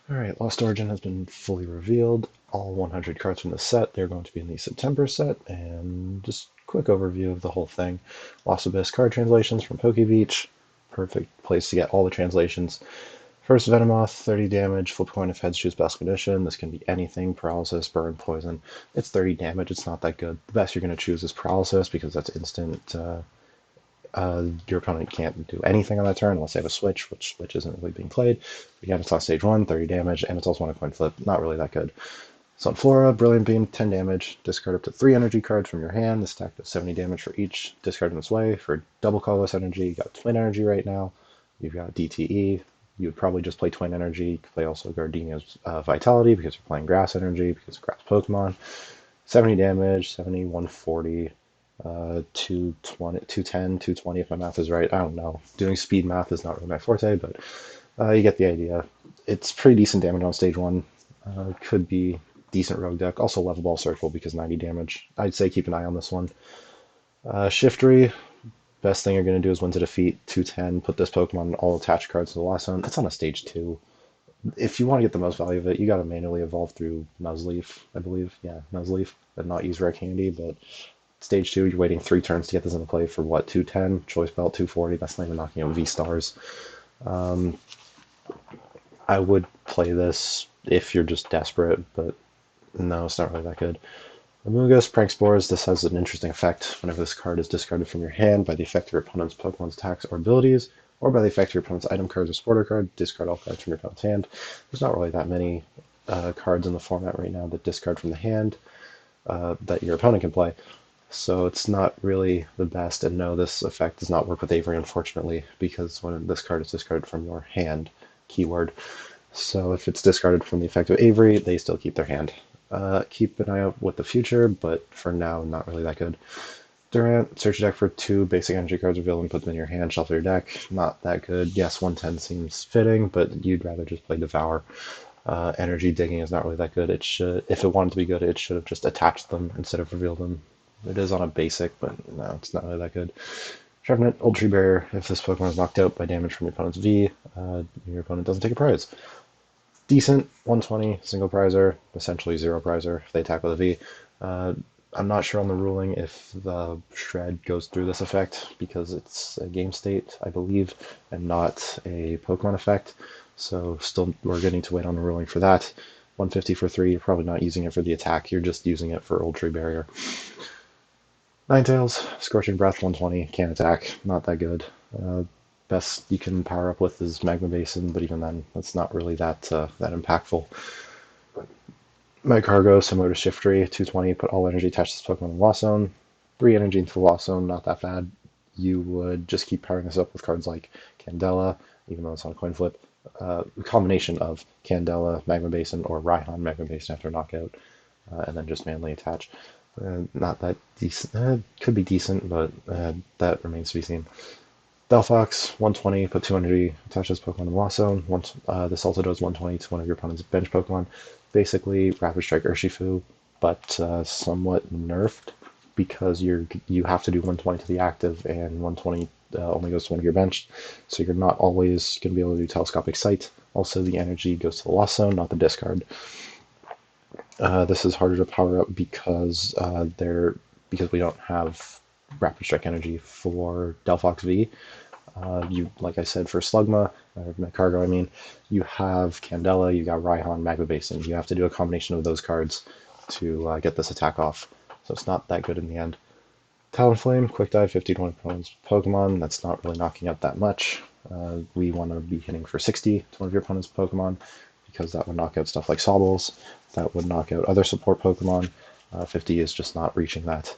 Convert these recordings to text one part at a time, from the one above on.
Alright, Lost Origin has been fully revealed. All 100 cards from the set, they're going to be in the September set, and just quick overview of the whole thing. Lost Abyss card translations from PokeBeach. Perfect place to get all the translations. First Venomoth, 30 damage, flip a coin if heads choose Best Condition. This can be anything, paralysis, burn, poison. It's 30 damage, it's not that good. The best you're going to choose is paralysis because that's instant. Your opponent can't do anything on that turn unless they have a switch, which isn't really being played. Again, it's on stage 1, 30 damage, and it's also on a coin flip. Not really that good. Sunflora, Brilliant Beam, 10 damage. Discard up to 3 energy cards from your hand. This stack does 70 damage for each. Discard in this way. For double colorless energy, you got Twin Energy right now. You've got DTE. You would probably just play Twin Energy. You could play also Gardenia's Vitality because you're playing Grass Energy because of Grass Pokemon. 70 damage, 70, 140. 220, 210, 220 if my math is right. I don't know. Doing speed math is not really my forte, but you get the idea. It's pretty decent damage on stage 1. Could be decent rogue deck. Also level ball circle because 90 damage. I'd say keep an eye on this one. Shiftry, best thing you're going to do is win to defeat, 210, put this Pokemon on all attached cards to the last one. That's on a stage 2. If you want to get the most value of it, you got to manually evolve through Nuzleaf, I believe. Yeah, Nuzleaf, and not use Rare Candy, but stage 2, you're waiting 3 turns to get this into play for what, 210? Choice Belt, 240. That's not even knocking out V-Stars. I would play this if you're just desperate, but no, it's not really that good. Amogus, Prank Spores, this has an interesting effect whenever this card is discarded from your hand by the effect of your opponent's Pokemon's attacks or abilities, or by the effect of your opponent's item cards or supporter card, discard all cards from your opponent's hand. There's not really that many cards in the format right now that discard from the hand that your opponent can play. So it's not really the best, and no, this effect does not work with Avery, unfortunately, because when this card is discarded from your hand, keyword. So if it's discarded from the effect of Avery, they still keep their hand. Keep an eye out with the future, but for now, not really that good. Durant, search your deck for 2 basic energy cards revealed and put them in your hand, shuffle your deck. Not that good. Yes, 110 seems fitting, but you'd rather just play Devour. Energy digging is not really that good. It should, if it wanted to be good, it should have just attached them instead of revealed them. It is on a basic, but no, it's not really that good. Sharpnet, Old Tree Barrier. If this Pokemon is knocked out by damage from your opponent's V, your opponent doesn't take a prize. Decent, 120, single prizer, essentially zero prizer if they attack with a V. I'm not sure on the ruling if the Shred goes through this effect because it's a game state, I believe, and not a Pokemon effect. So still, we're getting to wait on the ruling for that. 150 for 3, you're probably not using it for the attack, you're just using it for Old Tree Barrier. Ninetales, Scorching Breath, 120, can't attack, not that good. Best you can power up with is Magma Basin, but even then, that's not really that impactful. Magcargo, similar to Shiftry, 220, put all energy attached to this Pokemon in Lost Zone. 3 energy into the Lost Zone, not that bad. You would just keep powering this up with cards like Candela, even though it's on a coin flip. A combination of Candela, Magma Basin, or Raihan Magma Basin after knockout, and then just manually attach. Not that decent. Could be decent, but that remains to be seen. Delphox, 120, put 2 energy, attach this Pokemon in Lost Zone. This also does 120 to one of your opponent's bench Pokemon. Basically, Rapid Strike Urshifu, but somewhat nerfed because you have to do 120 to the active, and 120 only goes to one of your bench, so you're not always going to be able to do Telescopic Sight. Also, the energy goes to the Lost Zone, not the discard. This is harder to power up because because we don't have Rapid Strike energy for Delphox V. Like I said, for Slugma, or Cargo, I mean, you have Candela, you got Raihan, Magma Basin. You have to do a combination of those cards to get this attack off. So it's not that good in the end. Talonflame, Quick Dive, 50 to 1 opponent's Pokemon. That's not really knocking out that much. We want to be hitting for 60 to one of your opponent's Pokemon because that would knock out stuff like Sobbles. That would knock out other support Pokemon. 50 is just not reaching that.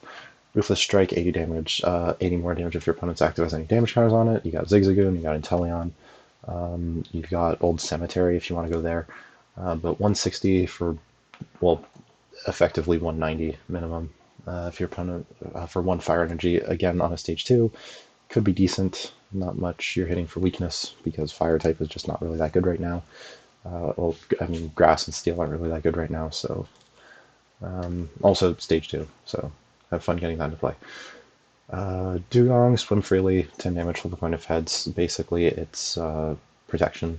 Ruthless Strike, 80 damage, 80 more damage if your opponent's active has any damage counters on it. You got Zigzagoon, you got Inteleon, you've got Old Cemetery if you want to go there. But 160 for, well, effectively 190 minimum if your opponent for 1 fire energy, again on a stage 2, could be decent. Not much you're hitting for weakness because fire type is just not really that good right now. Well, I mean, grass and steel aren't really that good right now, so also stage 2, so have fun getting that into play. Dugong, swim freely, 10 damage, flip a coin of heads. Basically, it's protection.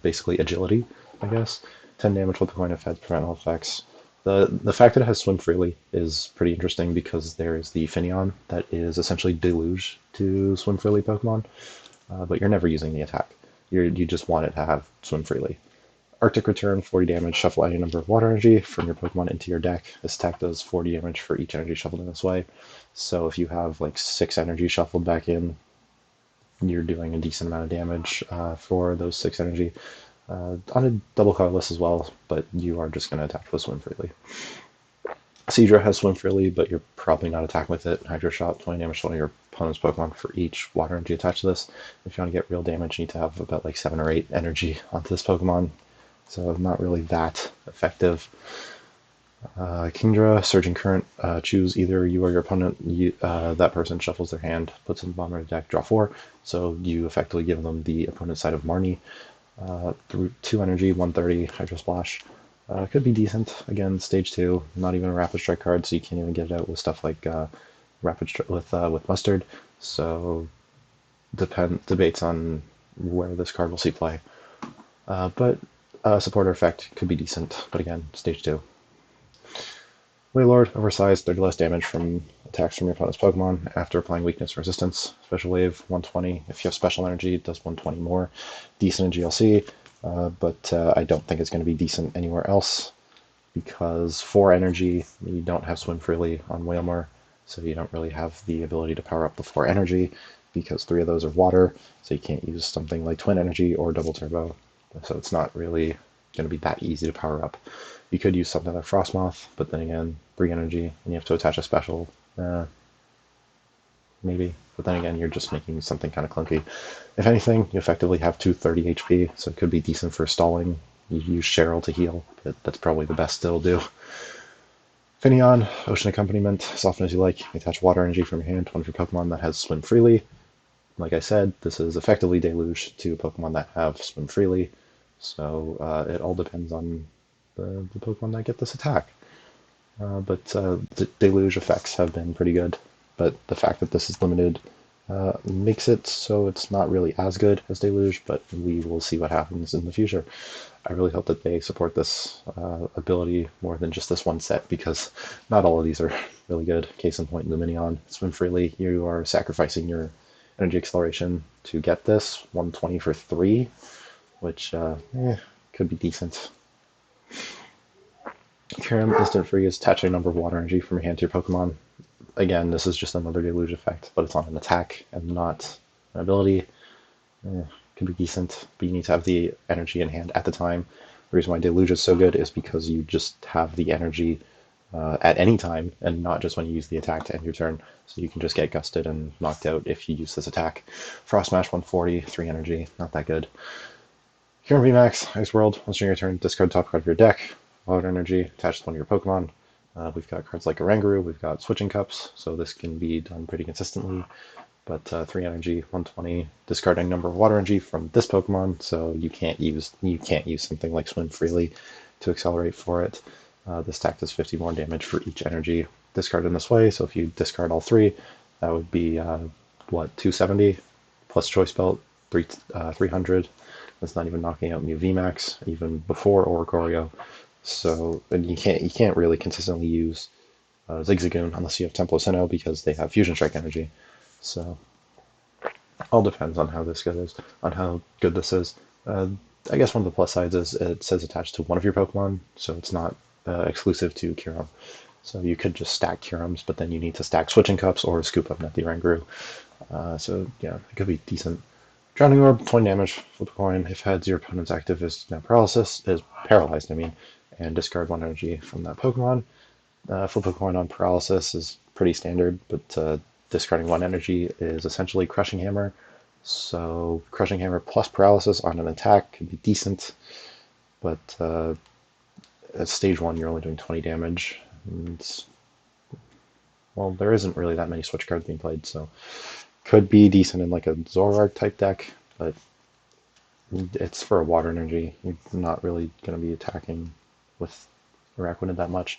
basically agility, I guess. 10 damage with the coin if it has prevent all effects. The fact that it has swim freely is pretty interesting because there's the Finneon that is essentially deluge to swim freely Pokemon, but you're never using the attack. You just want it to have swim freely. Arctic Return, 40 damage, shuffle any number of water energy from your Pokemon into your deck. This attack does 40 damage for each energy shuffled in this way. So if you have like 6 energy shuffled back in, you're doing a decent amount of damage for those 6 energy. On a double colorless as well, but you are just going to attack with Swim Freely. Seadra has Swim Freely, but you're probably not attacking with it. Hydro Shot, 20 damage to one of your opponent's Pokemon for each water energy attached to this. If you want to get real damage, you need to have about like 7 or 8 energy onto this Pokemon, so not really that effective. Kingdra, Surging Current, choose either you or your opponent. That person shuffles their hand, puts in the bottom of the deck, draw 4, so you effectively give them the opponent's side of Marnie. Through 2 energy, 130, Hydro Splash. Could be decent. Again, stage 2, not even a Rapid Strike card, so you can't even get it out with stuff like Rapid Strike with Mustard. So debates on where this card will see play. But supporter effect could be decent, but again, stage 2. Wailord, oversized, 30 less damage from attacks from your opponent's Pokemon after applying weakness or resistance. Special Wave, 120. If you have special energy, it does 120 more. Decent in GLC, but I don't think it's going to be decent anywhere else because 4 energy, you don't have Swim Freely on Wailmer, so you don't really have the ability to power up the 4 energy because 3 of those are water, so you can't use something like Twin Energy or Double Turbo, so it's not really going to be that easy to power up. You could use something like Frostmoth, but then again, 3 energy, and you have to attach a special. Maybe, but then again, you're just making something kind of clunky. If anything, you effectively have 230 HP, so it could be decent for stalling. You use Cheryl to heal, but that's probably the best it'll do. Finneon, Ocean Accompaniment, soften as you like. You attach water energy from your hand to one of your Pokemon that has Swim Freely. Like I said, this is effectively Deluge to Pokemon that have Swim Freely, so it all depends on the Pokemon that get this attack. But the Deluge effects have been pretty good, but the fact that this is limited makes it so it's not really as good as Deluge, but we will see what happens in the future. I really hope that they support this ability more than just this one set, because not all of these are really good. Case in point, Lumineon, Swim Freely, you are sacrificing your energy acceleration to get this, 120 for 3, which could be decent. Kyurem Instant Freeze, attach a number of water energy from your hand to your Pokemon. Again, this is just another Deluge effect, but it's on an attack and not an ability. Can be decent, but you need to have the energy in hand at the time. The reason why Deluge is so good is because you just have the energy at any time, and not just when you use the attack to end your turn. So you can just get gusted and knocked out if you use this attack. Frost Smash 140, 3 energy, not that good. Kyurem VMAX, Ice World, once during your turn, discard top card of your deck. Water energy attached to one of your Pokemon. We've got cards like Oranguru, we've got Switching Cups, so this can be done pretty consistently. But 3 energy, 120, discarding number of water energy from this Pokemon, so you can't use something like Swim Freely to accelerate for it. This attack does 50 more damage for each energy discarded in this way, so if you discard all 3, that would be 270 plus Choice Belt, 300. That's not even knocking out Mew VMAX, even before Oricorio. So, and you can't really consistently use Zigzagoon unless you have Tempo Sinnoh because they have Fusion Strike energy. So, all depends on how this goes, on how good this is. I guess one of the plus sides is it says attached to one of your Pokemon, so it's not exclusive to Kyurem. So you could just stack Kyurems, but then you need to stack Switching Cups or scoop up Nethy Oranguru. So yeah, it could be decent. Drowning Orb, 20 damage, flip a coin. If heads, your opponent's active is now paralyzed, and discard 1 energy from that Pokemon. Flip a coin on paralysis is pretty standard, but discarding 1 energy is essentially Crushing Hammer. So Crushing Hammer plus paralysis on an attack could be decent, but at stage 1 you're only doing 20 damage. And, well, there isn't really that many switch cards being played, so could be decent in like a Zoroark type deck, but it's for a water energy. You're not really going to be attacking with Araquanid that much.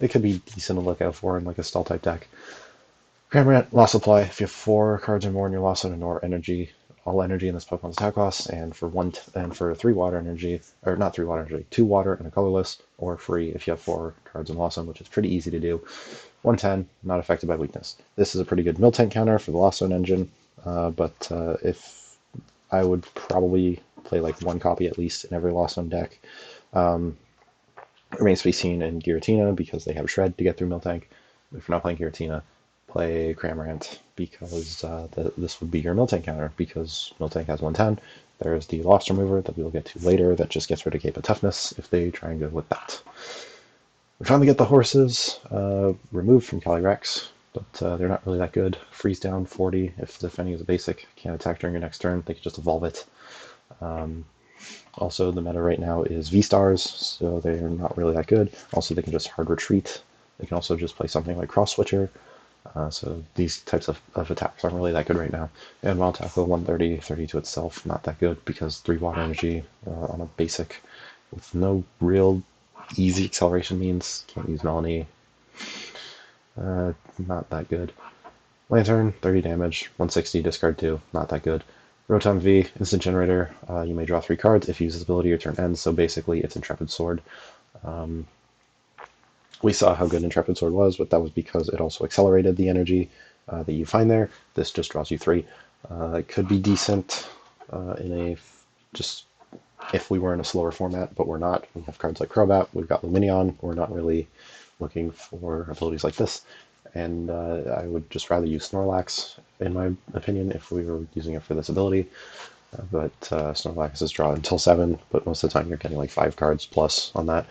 It could be decent to look out for in like a stall type deck. Cramorant, Lost Supply. If you have 4 cards or more in your Lost and or energy all energy in this Pokemon's attack costs, and for 3 water energy, or not 3 water energy, 2 water and a colorless, or free if you have 4 cards in Lost Zone, which is pretty easy to do. 110, not affected by weakness. This is a pretty good Miltank counter for the Lost Zone engine, but if I would probably play like 1 copy at least in every Lost Zone deck. Remains to be seen in Giratina because they have Shred to get through Miltank. If you're not playing Giratina, play Cramorant because this would be your Miltank counter because Miltank has 110. There's the Lost Remover that we'll get to later that just gets rid of Cape of Toughness if they try and go with that. We finally get the horses removed from Calyrex, but they're not really that good. Freeze down 40 if the defending is a basic. Can't attack during your next turn. They can just evolve it. Also, the meta right now is V-Stars, so they're not really that good. Also, they can just hard retreat. They can also just play something like Cross Switcher. So these types of attacks aren't really that good right now. And Wild Tackle 130, 30 to itself, not that good because 3 water energy on a basic with no real easy acceleration means. Can't use Melanie. Not that good. Lantern, 30 damage, 160, discard 2, not that good. Rotom V, instant generator, you may draw 3 cards. If you use this ability, your turn ends, so basically it's Intrepid Sword. We saw how good Intrepid Sword was, but that was because it also accelerated the energy that you find there. This just draws you 3. It could be decent just if we were in a slower format, but we're not. We have cards like Crobat, we've got Lumineon, we're not really looking for abilities like this. And I would just rather use Snorlax, in my opinion, if we were using it for this ability. But Snorlax is drawn until 7, but most of the time you're getting like 5 cards plus on that.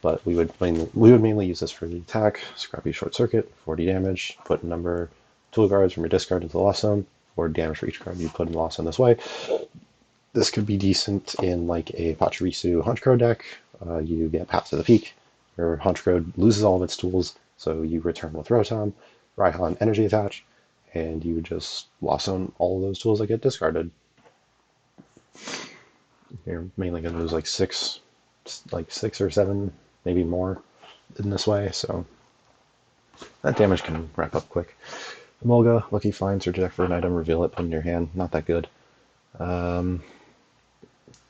But we would mainly use this for the attack. Scrappy Short Circuit, 40 damage. Put tool cards from your discard into the Lost Zone, or damage for each card you put in the Lost Zone this way. This could be decent in like a Pachirisu Honchkrow deck. You get Path to the Peak. Your Honchkrow loses all of its tools, so you return with Rotom, Raihan Energy Attach, and you just Lost Zone all of those tools that get discarded. You're mainly going to lose like 6 or 7, maybe more in this way, so that damage can wrap up quick. Emolga, Lucky Find, search deck for an item, reveal it, put it in your hand, not that good.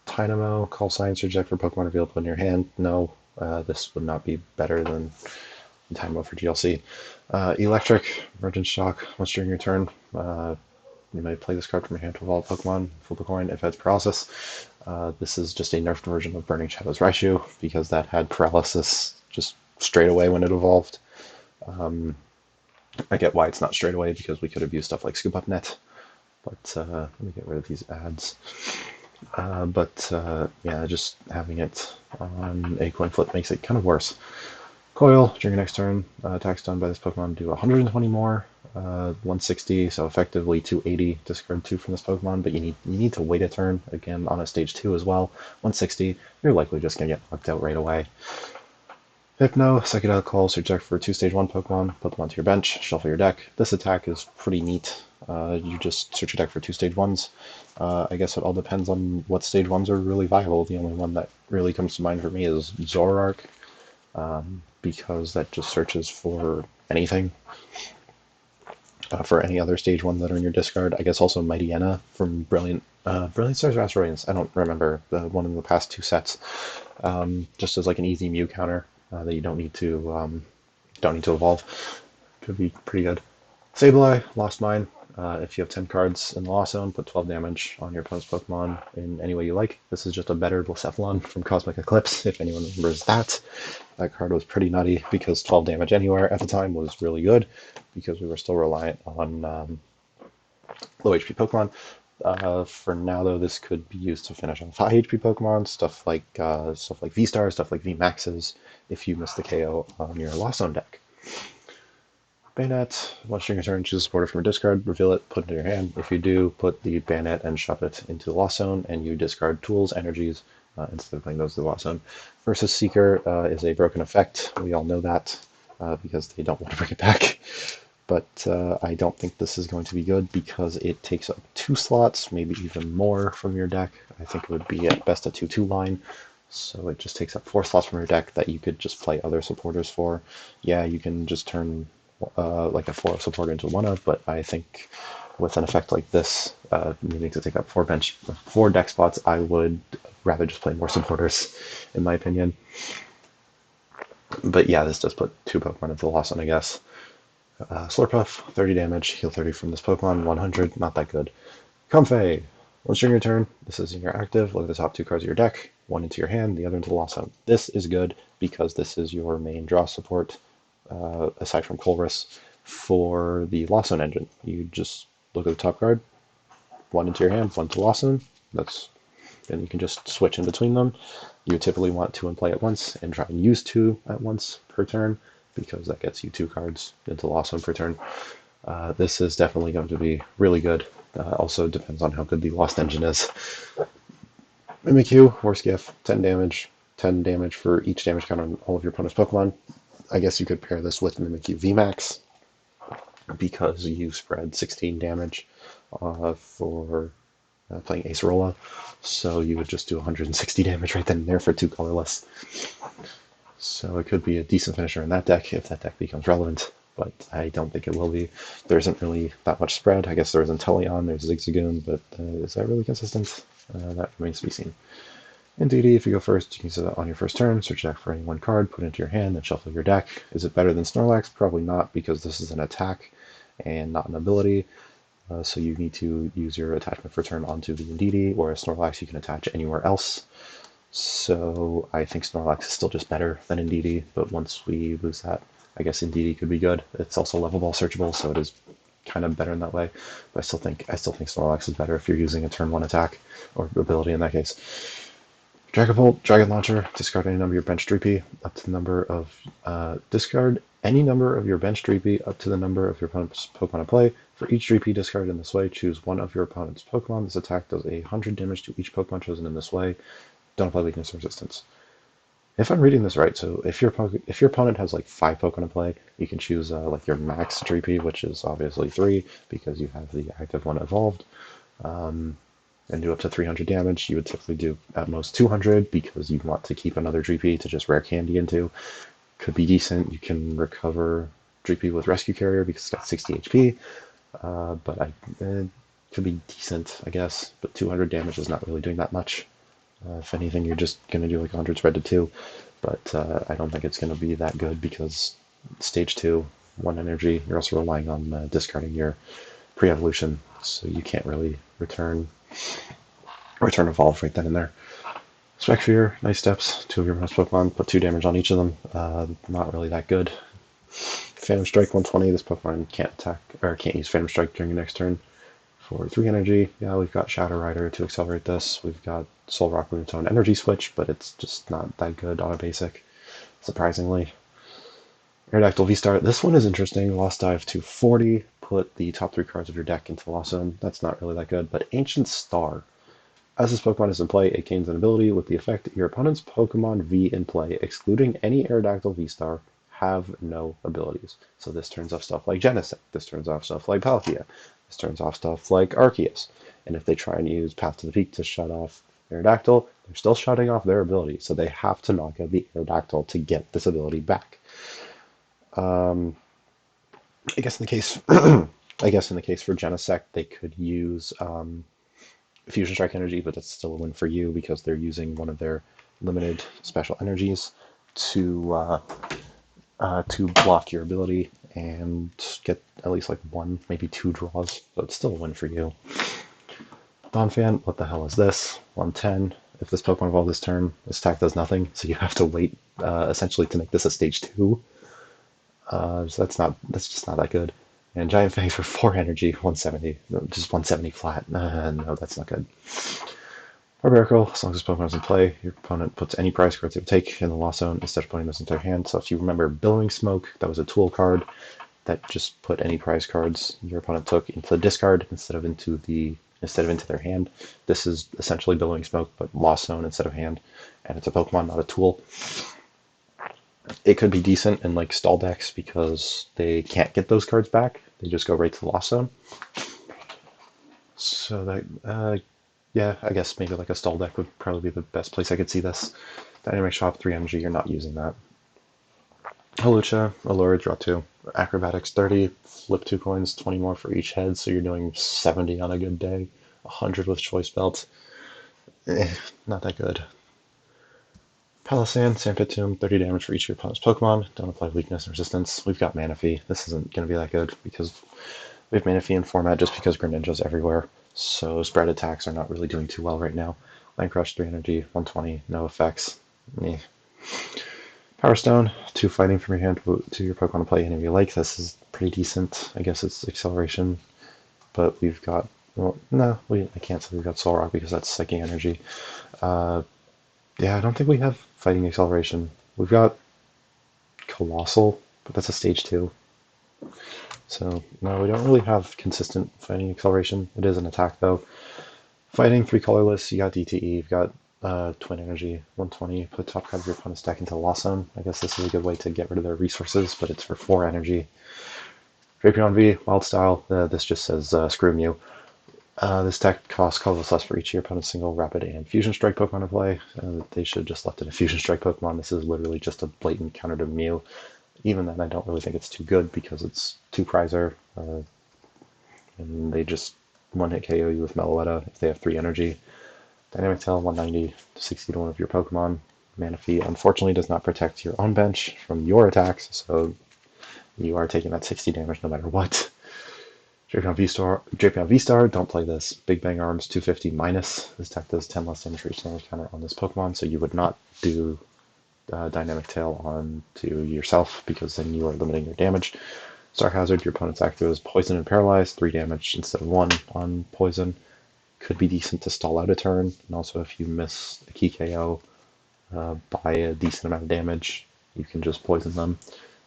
Tynamo, Call Sign, search deck for Pokemon, reveal, put in your hand, no. This would not be better than Tynamo for GLC. Electric, Emergent Shock, once during your turn, you might play this card from your hand to evolve Pokemon, flip a coin if it has paralysis. This is just a nerfed version of Burning Shadows Raichu, because that had paralysis just straight away when it evolved. I get why it's not straight away, because we could have used stuff like Scoop Up Net, but let me get rid of these ads. Yeah, just having it on a coin flip makes it kind of worse. Coil, during your next turn, attacks done by this Pokemon do 120 more, 160, so effectively 280, discard 2 from this Pokemon, but you need to wait a turn, again, on a stage 2 as well. 160, you're likely just going to get knocked out right away. Hypno, Psychedelic Call, search deck for 2 stage 1 Pokemon, put them onto your bench, shuffle your deck. This attack is pretty neat. You just search your deck for 2 stage 1s. I guess it all depends on what stage 1s are really viable. The only one that really comes to mind for me is Zoroark, because that just searches for anything. For any other stage 1 that are in your discard. I guess also Mightyena from Brilliant Stars or Asteroids. I don't remember, the one in the past 2 sets. Just as like an easy Mew counter that you don't need to evolve. Could be pretty good. Sableye, Lost Mine. If you have 10 cards in the Lost Zone, put 12 damage on your opponent's Pokemon in any way you like. This is just a better Blacephalon from Cosmic Eclipse, if anyone remembers that. That card was pretty nutty because 12 damage anywhere at the time was really good, because we were still reliant on low HP Pokemon. For now, though, this could be used to finish off high HP Pokemon, stuff like V-Stars, stuff like V-Maxes, if you miss the KO on your Lost Zone deck. Bayonet, once during your turn, choose a supporter from your discard, reveal it, put it in your hand. If you do, put the Bayonet and shove it into the Lost Zone, and you discard tools, energies, instead of playing those to the Lost Zone. Versus Seeker is a broken effect. We all know that, because they don't want to bring it back. But I don't think this is going to be good, because it takes up 2 slots, maybe even more from your deck. I think it would be at best a 2-2 line. So it just takes up 4 slots from your deck that you could just play other supporters for. Yeah, you can just turn like a 4 supporter into 1-of, but I think with an effect like this, needing to take up 4 deck spots, I would rather just play more supporters, in my opinion. But yeah, this does put 2 Pokemon into the Lost Zone, I guess. Slurpuff, 30 damage, heal 30 from this Pokemon, 100, not that good. Comfey, once during your turn, this is in your active, look at the top 2 cards of your deck, one into your hand, the other into the Lost Zone. This is good because this is your main draw support, aside from Colress, for the Lost Zone engine. You just look at the top card, one into your hand, one to Lost Zone. Then you can just switch in between them. You typically want 2 in play at once and try and use 2 at once per turn because that gets you 2 cards into Lost Zone per turn. This is definitely going to be really good. Also depends on how good the Lost Engine is. Mimikyu, Horsegift, 10 damage. 10 damage for each damage count on all of your opponent's Pokemon. I guess you could pair this with Mimikyu VMAX because you spread 16 damage for playing Acerola. So you would just do 160 damage right then and there for 2 colorless. So it could be a decent finisher in that deck if that deck becomes relevant, but I don't think it will be. There isn't really that much spread. I guess there is Inteleon, there's Zigzagoon, but is that really consistent? That remains to be seen. Indeedee, if you go first, you can set it on your first turn, search deck for any 1 card, put it into your hand, and shuffle your deck. Is it better than Snorlax? Probably not, because this is an attack and not an ability. So you need to use your attachment for turn onto the Indeedee, or a Snorlax you can attach anywhere else. So I think Snorlax is still just better than Indeedee, but once we lose that, I guess Indeedee could be good. It's also level ball searchable, so it is kind of better in that way. But I still think Snorlax is better if you're using a turn 1 attack, or ability in that case. Dragapult, Dragon Launcher, discard any number of your bench Dreepy up to the number of discard any number of your bench Dreepy up to the number of your opponent's Pokemon in play. For each Dreepy discarded in this way, choose one of your opponent's Pokemon. This attack does 100 damage to each Pokemon chosen in this way. Don't apply weakness or resistance. If I'm reading this right, so if your opponent has like 5 Pokemon in play, you can choose like your max Dreepy, which is obviously 3 because you have the active one evolved. And do up to 300 damage. You would typically do at most 200 because you want to keep another Dreepy to just rare candy into. Could be decent. You can recover Dreepy with Rescue Carrier because it's got 60 HP. But it could be decent, I guess. But 200 damage is not really doing that much. If anything, you're just going to do like 100 spread to 2. But I don't think it's going to be that good because stage 2, 1 energy, you're also relying on discarding your pre-evolution. So you can't really return evolve right then and there. Spectre, nice steps, 2 of your most Pokemon, put 2 damage on each of them. Not really that good. Phantom Strike 120, this Pokemon can't attack or can't use Phantom Strike during your next turn. For 3 energy, yeah, we've got Shadow Rider to accelerate this. We've got Solrock Lunatone Energy Switch, but it's just not that good on a basic, surprisingly. Aerodactyl V-Star, this one is interesting. Lost Dive to 40, put the top 3 cards of your deck into the Lost Zone. That's not really that good, but Ancient Star. As this Pokemon is in play, it gains an ability with the effect your opponent's Pokemon V in play, excluding any Aerodactyl V-Star, have no abilities. So this turns off stuff like Genesect, this turns off stuff like Palkia, this turns off stuff like Arceus. And if they try and use Path to the Peak to shut off Aerodactyl, they're still shutting off their ability, so they have to knock out the Aerodactyl to get this ability back. I guess in the case for Genesect, they could use Fusion Strike Energy, but that's still a win for you because they're using one of their limited special energies to block your ability and get at least like 1, maybe 2 draws. So it's still a win for you. Donphan, what the hell is this? 110. If this Pokemon evolves this turn, this attack does nothing, so you have to wait essentially to make this a stage 2. So that's just not that good. And Giant Fang for 4 energy, 170. Just 170 flat. No, that's not good. Barbarical, as long as this Pokemon is in play, your opponent puts any prize cards they take in the Lost Zone instead of putting this into their hand. So if you remember Billowing Smoke, that was a tool card that just put any prize cards your opponent took into the discard instead of into their hand. This is essentially Billowing Smoke, but Lost Zone instead of hand, and it's a Pokemon, not a tool. It could be decent in like stall decks because they can't get those cards back. They just go right to the Lost Zone. So that, yeah, I guess maybe like a stall deck would probably be the best place I could see this. Dynamic Shock, 3 energy, you're not using that. Hawlucha, Allure, draw 2. Acrobatics 30, flip 2 coins, 20 more for each head, so you're doing 70 on a good day. 100 with Choice Belt. Not that good. Palossand, Sandpit Tomb, 30 damage for each of your opponent's Pokemon. Don't apply weakness and resistance. We've got Manaphy. This isn't going to be that good because we have Manaphy in format just because Greninja's everywhere. So spread attacks are not really doing too well right now. Land Crush, 3 energy, 120, no effects. Meh. Power Stone, 2 fighting from your hand to your Pokemon to play any of you like. This is pretty decent. I guess it's acceleration. But we've got, well, no, I can't say we've got Soul Rock because that's Psychic Energy. Yeah, I don't think we have fighting acceleration. We've got Colossal, but that's a stage 2. So, no, we don't really have consistent fighting acceleration. It is an attack, though. Fighting, 3 colorless, you got DTE, you've got Twin Energy, 120. Put top card of your opponent's deck into Lost Zone. I guess this is a good way to get rid of their resources, but it's for 4 energy. Drapion V, Wild Style, this just says screw you. This deck costs colorless less for each of your opponent's single, rapid, and fusion strike Pokemon to play. They should have just left it a fusion strike Pokemon. This is literally just a blatant counter to Mew. Even then, I don't really think it's too good because it's 2 Prizer, and they just one-hit KO you with Meloetta if they have 3 energy. Dynamic Tail, 190 to 60 to one of your Pokemon. Manaphy unfortunately does not protect your own bench from your attacks, so you are taking that 60 damage no matter what. Drapion V-Star, don't play this. Big Bang Arms, 250 minus. This deck does 10 less damage for each damage counter on this Pokemon, so you would not do Dynamic Tail on to yourself because then you are limiting your damage. Star Hazard, your opponent's active is Poison and Paralyzed, 3 damage instead of 1 on Poison. Could be decent to stall out a turn, and also if you miss a key KO by a decent amount of damage, you can just poison them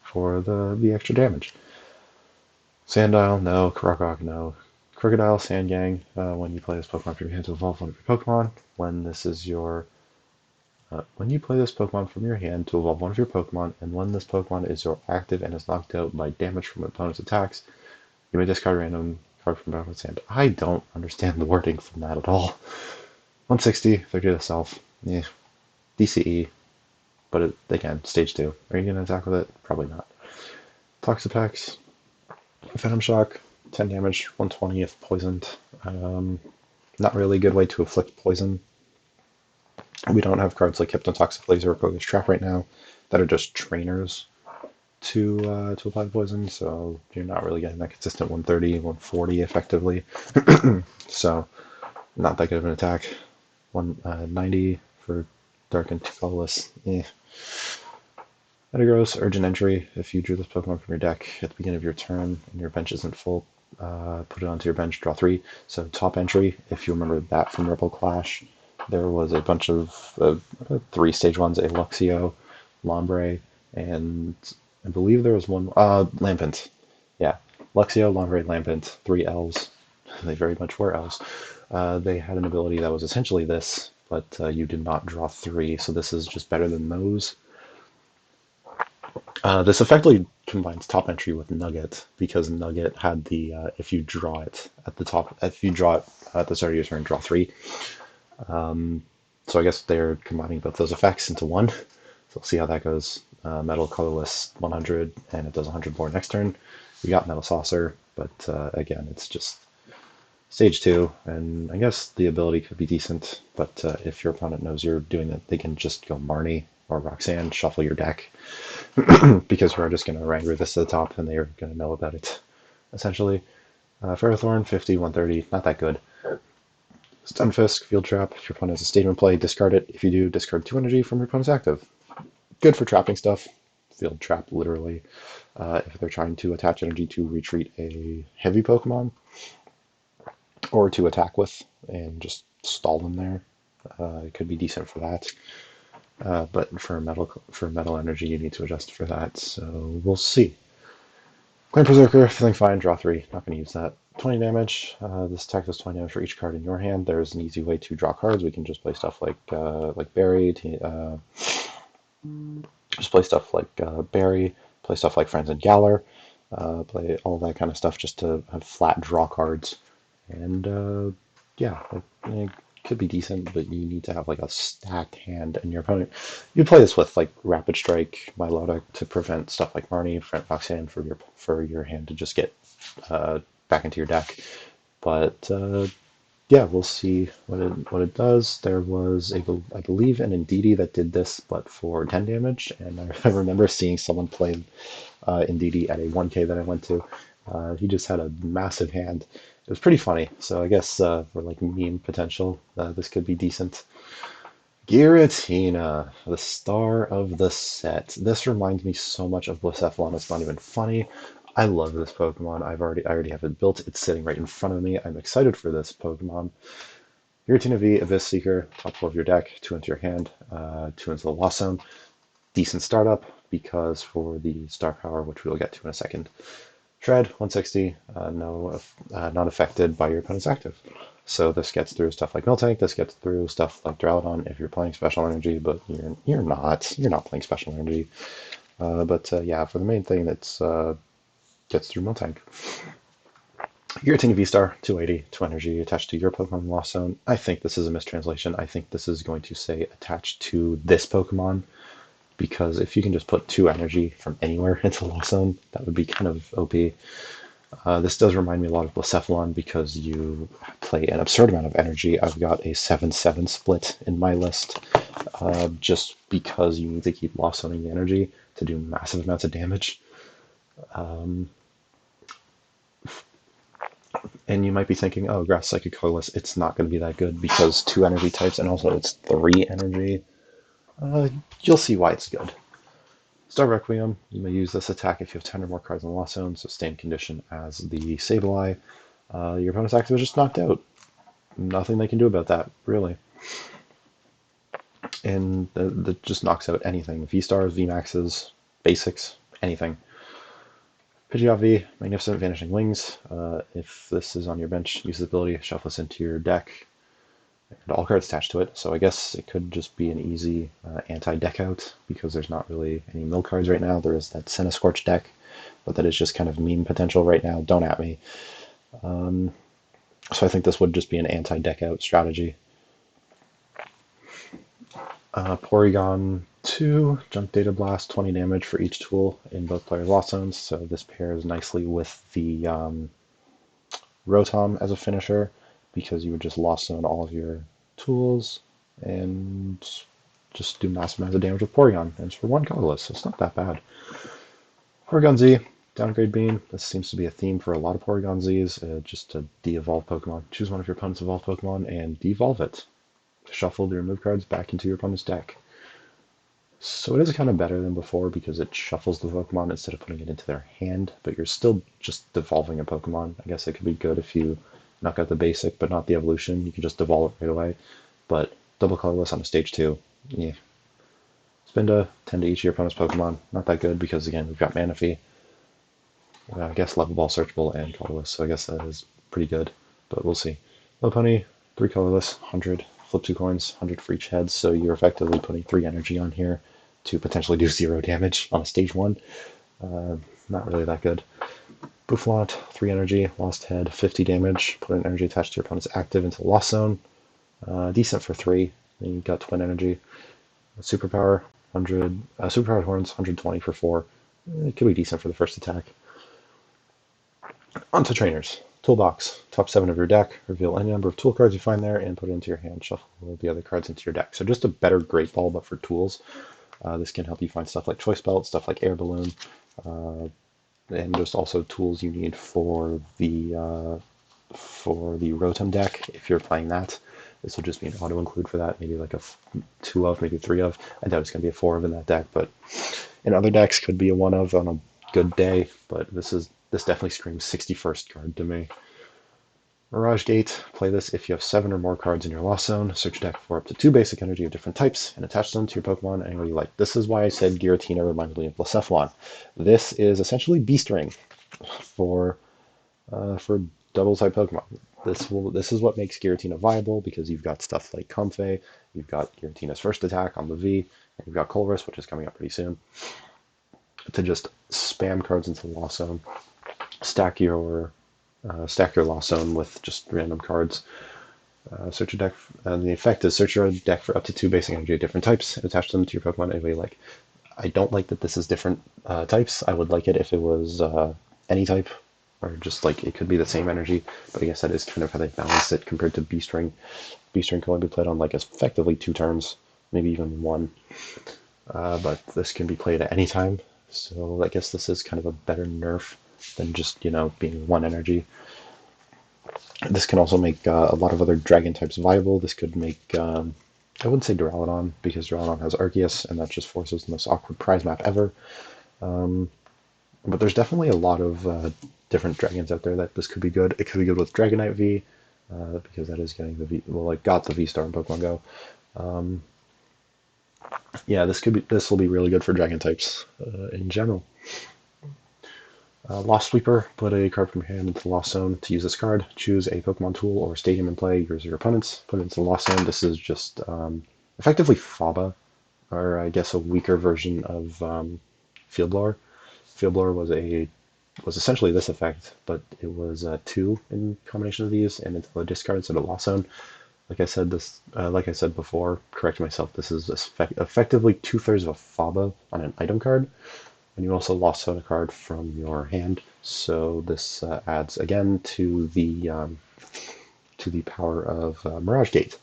for the extra damage. Sandile, no. Korokok, no. Crocodile, Sandgang, when you play this Pokemon from your hand to evolve one of your Pokemon. When you play this Pokemon from your hand to evolve one of your Pokemon, and when this Pokemon is your active and is knocked out by damage from opponent's attacks, you may discard a random card from Battlefield Sand. I don't understand the wording from that at all. 160, 30 to self. Yeah. DCE, but again, stage 2. Are you going to attack with it? Probably not. Toxapex, Venom Shock, 10 damage, 120 if poisoned. Not really a good way to afflict poison. We don't have cards like Hypnotoxic Laser or Koga's Trap right now that are just trainers to apply poison, so you're not really getting that consistent 130, 140 effectively. So, not that good of an attack. 190 for Dark and colorless. Metagross, Urgent Entry. If you drew this Pokemon from your deck at the beginning of your turn and your bench isn't full, put it onto your bench, draw 3. So top entry, if you remember that from Rebel Clash, there was a bunch of 3 stage ones, a Luxio, Lombre, and I believe there was one, Lampent. Yeah, Luxio, Lombre, Lampent, 3 elves. They very much were elves. They had an ability that was essentially this, but you did not draw 3, so this is just better than those. This effectively combines top entry with Nugget because Nugget had the if you draw it at the top, if you draw it at the start of your turn, draw 3. So I guess they're combining both those effects into one. So we'll see how that goes. Metal colorless 100, and it does 100 more next turn. We got Metal Saucer, but again, it's just stage 2, and I guess the ability could be decent, but if your opponent knows you're doing that, they can just go Marnie or Roxanne, shuffle your deck, because we're just going to Wrangler this to the top, and they're going to know about it, essentially. Ferrothorn, 50, 130, not that good. Stunfisk, Field Trap, if your opponent has a statement play, discard it. If you do, discard 2 energy from your opponent's active. Good for trapping stuff. Field Trap, literally. If they're trying to attach energy to retreat a heavy Pokemon, or to attack with, and just stall them there. It could be decent for that. But for metal energy, you need to adjust for that, so we'll see. Clan Berserker, feeling fine, draw 3, not going to use that. 20 damage, this attack does 20 damage for each card in your hand. There's an easy way to draw cards. We can just play stuff like Barry, just play stuff like Barry, play stuff like Friends and Galar, play all that kind of stuff just to have flat draw cards. And yeah, could be decent, but you need to have like a stacked hand, and your opponent. You play this with like Rapid Strike, Milotic to prevent stuff like Marnie, Front Foxhand for your hand to just get back into your deck. But yeah, we'll see what it does. There was I believe an Indeedee that did this, but for 10 damage, and I remember seeing someone play Indeedee at a 1K that I went to. He just had a massive hand. It was pretty funny. So I guess for like meme potential, this could be decent. Giratina, the star of the set. This reminds me so much of Blacephalon. It's not even funny. I love this Pokemon. I already have it built. It's sitting right in front of me. I'm excited for this Pokemon. Giratina V, Abyss Seeker, top 4 of your deck, 2 into your hand, 2 into the Lost Zone. Decent startup because for the star power, which we'll get to in a second. Shred, 160, not affected by your opponent's active. So this gets through stuff like Miltank, this gets through stuff like Duraludon if you're playing Special Energy, but you're not playing Special Energy. Yeah, for the main thing, that's gets through Miltank. Giratina V-Star, 280, 2 energy attached to your Pokemon Lost Zone. I think this is a mistranslation. I think this is going to say attached to this Pokemon, because if you can just put 2 energy from anywhere into Lost Zone, that would be kind of OP. This does remind me a lot of Blacephalon because you play an absurd amount of energy. I've got a 7-7 split in my list, just because you need to keep Lost Zoning the energy to do massive amounts of damage. And you might be thinking, oh, Grass Psychic Colorless, it's not going to be that good because 2 energy types and also it's 3 energy. You'll see why it's good. Star Requiem, you may use this attack if you have 10 or more cards in the Lost Zone, so same condition as the Sableye. Your opponent's active is just knocked out. Nothing they can do about that, really. And that just knocks out anything. V-Stars, V-Maxes, Basics, anything. Pidgeot V, Magnificent Vanishing Wings. If this is on your bench, use the ability, shuffle this into your deck. And all cards attached to it, so I guess it could just be an easy anti-deck out, because there's not really any mill cards right now. There is that Centiskorch deck, but that is just kind of meme potential right now. Don't at me. So I think this would just be an anti-deck out strategy. Porygon 2, Junk Data Blast, 20 damage for each tool in both players' Lost Zones, so this pairs nicely with the Rotom as a finisher, because you would just Lost Zone all of your tools and just do massive amounts of damage with Porygon. And it's for 1 colorless, so it's not that bad. Porygon Z, Downgrade Beam. This seems to be a theme for a lot of Porygon Zs, just to de-evolve Pokemon. Choose one of your opponent's evolved Pokemon and de-evolve it. Shuffle the remove cards back into your opponent's deck. So it is kind of better than before because it shuffles the Pokemon instead of putting it into their hand, but you're still just devolving a Pokemon. I guess it could be good if you knock out the basic but not the evolution. You can just devolve it right away. But double colorless on a stage 2, yeah. Spinda, 10 to each of your opponent's Pokemon. Not that good because, again, we've got Manaphy. I guess Level Ball, Searchable, and colorless, so I guess that is pretty good, but we'll see. Lopunny, 3 colorless, 100. Flip 2 coins, 100 for each head, so you're effectively putting 3 energy on here to potentially do 0 damage on a stage 1. Not really that good. Bouffalant, 3 energy, lost head, 50 damage, put an energy attached to your opponent's active into the Lost Zone. Decent for 3, then you got twin energy. Superpower, 100, Superpowered Horns, 120 for 4. It could be decent for the first attack. On to trainers. Toolbox. Top 7 of your deck. Reveal any number of tool cards you find there and put it into your hand. Shuffle the other cards into your deck. So just a better Great Ball, but for tools. This can help you find stuff like Choice Belt, stuff like Air Balloon, and just also tools you need for the Rotom deck if you're playing that. This will just be an auto include for that, maybe like a 2 of, maybe 3 of. I doubt it's going to be a 4 of in that deck, but in other decks could be a 1 of on a good day, but this definitely screams 61st card to me. Mirage Gate, play this if you have 7 or more cards in your Lost Zone. Search deck for up to 2 basic energy of different types and attach them to your Pokemon any way you like. This is why I said Giratina reminded me of Blacephalon. This is essentially Beast Ring for double type Pokemon. This is what makes Giratina viable, because you've got stuff like Comfey, you've got Giratina's first attack on the V, and you've got Colress, which is coming up pretty soon, to just spam cards into the Lost Zone, stack your Lost Zone with just random cards. Search your deck. The effect is search your deck for up to 2 basic energy of different types. Attach them to your Pokemon any way you like. I don't like that this is different types. I would like it if it was any type, or just like it could be the same energy. But I guess that is kind of how they balance it compared to B-String. B-String can only be played on like effectively 2 turns, maybe even 1. But this can be played at any time. So I guess this is kind of a better nerf than just, being 1 energy. This can also make a lot of other dragon types viable. This could make, I wouldn't say Duraludon, because Duraludon has Arceus, and that just forces the most awkward prize map ever. But there's definitely a lot of different dragons out there that this could be good. It could be good with Dragonite V, because that is getting the V, well, it got the V-Star in Pokemon Go. Yeah, this will be really good for dragon types in general. Lost Sweeper, put a card from your hand into the Lost Zone. To use this card, choose a Pokemon tool or stadium in play, yours or your opponent's. Put it into the Lost Zone. This is just effectively Faba, or I guess a weaker version of Field Blower. Field Blower was essentially this effect, but it was 2 in combination of these, and into the discard instead of Lost Zone. Like I said before, correct myself. This is effectively 2/3 of a Faba on an item card. And you also lost out a card from your hand, so this adds again to the power of Mirage Gate.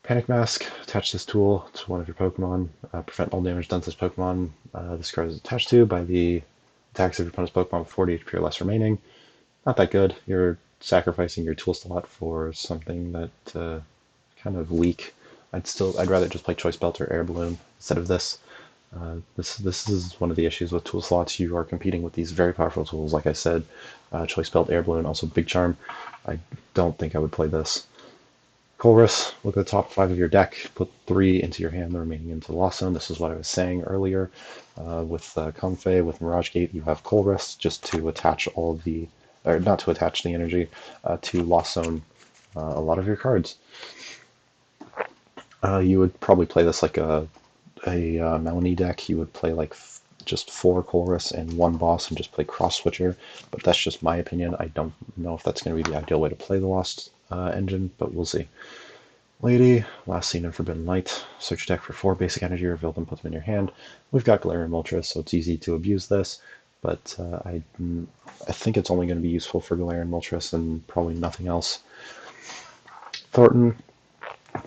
Panic Mask, attach this tool to one of your Pokemon. Prevent all damage done to this Pokemon this card is attached to by the attacks of your opponent's Pokemon with 40 HP or less remaining. Not that good. You're sacrificing your tool slot for something that kind of weak. I'd rather just play Choice Belt or Air Balloon instead of this. This is one of the issues with tool slots. You are competing with these very powerful tools, like I said, Choice Belt, Air Balloon, also Big Charm. I don't think I would play this. Colress, look at the top 5 of your deck, put 3 into your hand, the remaining into the Lost Zone. This is what I was saying earlier. With Comfey, with Mirage Gate, you have Colress just to attach or not to attach the energy, to Lost Zone a lot of your cards. You would probably play this like a Melanie deck. You would play like just 4 Colress and 1 boss and just play Cross Switcher, but that's just my opinion. I don't know if that's going to be the ideal way to play the Lost engine, but we'll see. Lady, last seen in Forbidden Light. Search deck for 4 basic energy, reveal them, put them in your hand. We've got Galarian Moltres, so it's easy to abuse this, but I think it's only going to be useful for Galarian Moltres and probably nothing else. Thornton,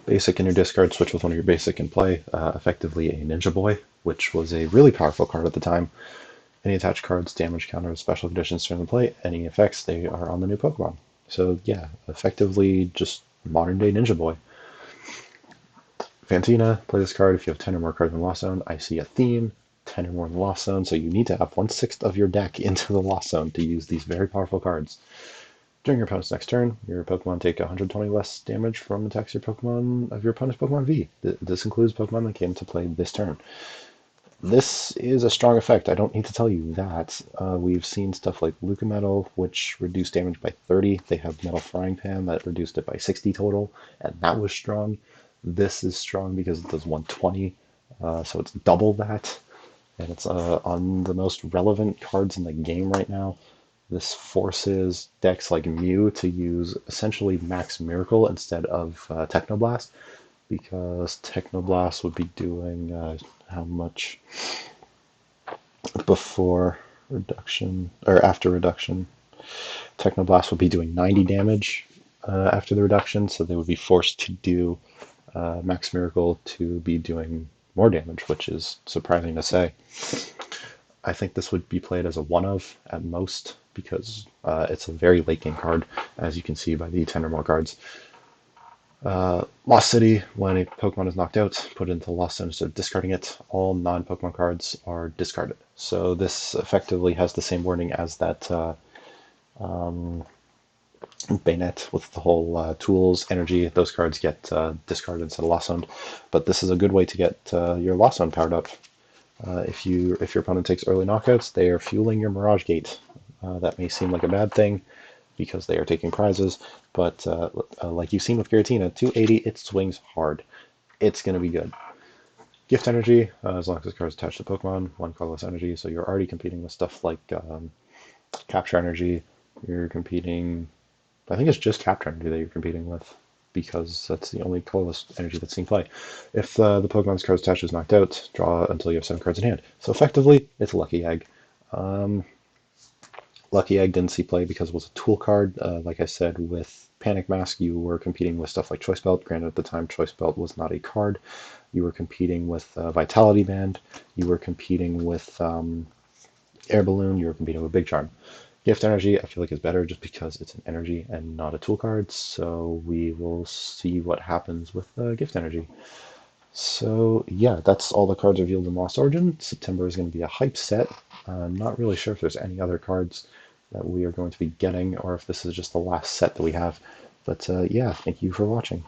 basic in your discard, switch with one of your basic in play, effectively a Ninja Boy, which was a really powerful card at the time. Any attached cards, damage counter, special conditions during the play, any effects, they are on the new Pokemon. So yeah, effectively just modern day Ninja Boy. Fantina, play this card if you have 10 or more cards in the Lost Zone. I see a theme, 10 or more in the Lost Zone, so you need to have 1/6 of your deck into the Lost Zone to use these very powerful cards. During your opponent's next turn, your Pokemon take 120 less damage from attacks your opponent's Pokemon V. This includes Pokemon that came to play this turn. This is a strong effect. I don't need to tell you that. We've seen stuff like Luca Metal, which reduced damage by 30. They have Metal Frying Pan that reduced it by 60 total, and that was strong. This is strong because it does 120, so it's double that, and it's on the most relevant cards in the game right now. This forces decks like Mew to use essentially Max Miracle instead of Technoblast, because Technoblast would be doing how much before reduction, or after reduction? Technoblast would be doing 90 damage after the reduction, so they would be forced to do Max Miracle to be doing more damage, which is surprising to say. I think this would be played as a one-of at most, because it's a very late game card, as you can see by the 10 or more cards. Lost City, when a Pokemon is knocked out, put it into Lost Zone instead of discarding it. All non-Pokemon cards are discarded. So this effectively has the same wording as that Bayonet with the whole tools, energy. Those cards get discarded instead of Lost Zone. But this is a good way to get your Lost Zone powered up. If your opponent takes early knockouts, they are fueling your Mirage Gate. That may seem like a bad thing because they are taking prizes, but like you've seen with Giratina, 280, it swings hard. It's going to be good. Gift Energy, as long as this card is attached to Pokemon, 1 colorless energy, so you're already competing with stuff like Capture Energy. You're competing I think it's just Capture Energy that you're competing with, because that's the only colorless energy that's seen play. If the Pokemon's card's attached is knocked out, draw until you have 7 cards in hand. So effectively, it's Lucky Egg. Lucky Egg didn't see play because it was a tool card. Like I said, with Panic Mask, you were competing with stuff like Choice Belt. Granted, at the time, Choice Belt was not a card. You were competing with Vitality Band. You were competing with Air Balloon. You were competing with Big Charm. Gift Energy, I feel like is better just because it's an energy and not a tool card. So we will see what happens with Gift Energy. So yeah, that's all the cards revealed in Lost Origin. September is going to be a hype set. I'm not really sure if there's any other cards that we are going to be getting, or if this is just the last set that we have. But yeah, thank you for watching.